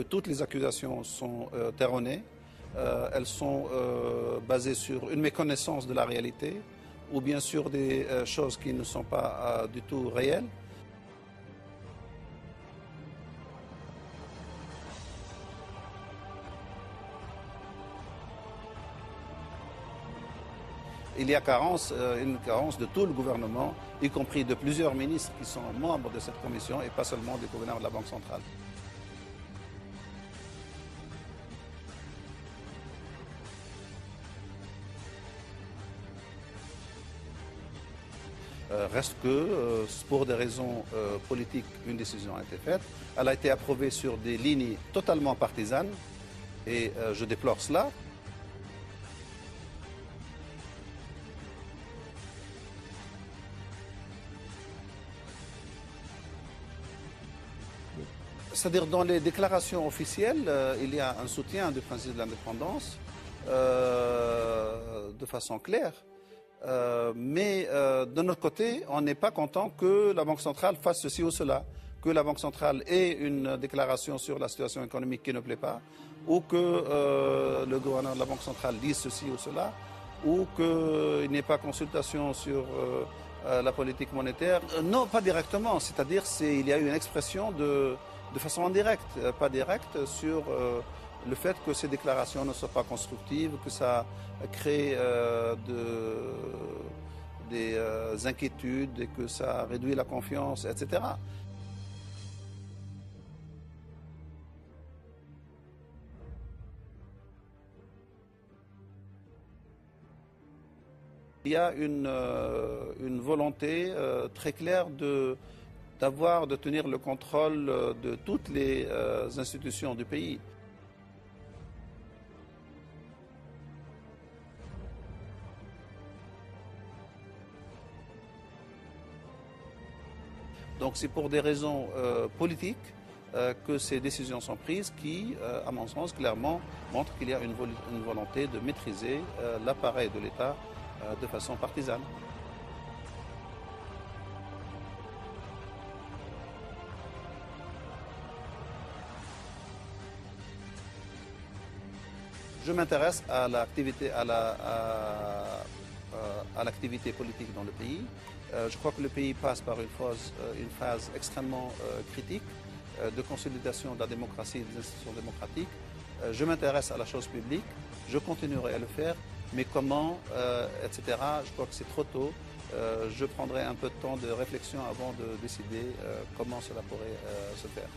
Toutes les accusations sont erronées. Elles sont basées sur une méconnaissance de la réalité ou bien sur des choses qui ne sont pas du tout réelles. Il y a une carence de tout le gouvernement, y compris de plusieurs ministres qui sont membres de cette commission et pas seulement du gouverneur de la Banque centrale. Reste que, pour des raisons politiques, une décision a été faite. Elle a été approuvée sur des lignes totalement partisanes et je déplore cela. C'est-à-dire dans les déclarations officielles, il y a un soutien du principe de l'indépendance de façon claire. Mais de notre côté, on n'est pas content que la Banque centrale fasse ceci ou cela, que la Banque centrale ait une déclaration sur la situation économique qui ne plaît pas, ou que le gouverneur de la Banque centrale dise ceci ou cela, ou qu'il n'y ait pas consultation sur la politique monétaire. Non, pas directement, c'est-à-dire il y a eu une expression de façon indirecte, pas directe, sur le fait que ces déclarations ne soient pas constructives, que ça crée des inquiétudes et que ça réduit la confiance, etc. Il y a une volonté très claire de tenir le contrôle de toutes les institutions du pays. Donc c'est pour des raisons politiques que ces décisions sont prises qui, à mon sens, clairement montrent qu'il y a une volonté de maîtriser l'appareil de l'État de façon partisane. Je m'intéresse à l'activité politique dans le pays. Je crois que le pays passe par une phase extrêmement critique de consolidation de la démocratie et des institutions démocratiques. Je m'intéresse à la chose publique, je continuerai à le faire, mais comment, etc., je crois que c'est trop tôt. Je prendrai un peu de temps de réflexion avant de décider comment cela pourrait se faire.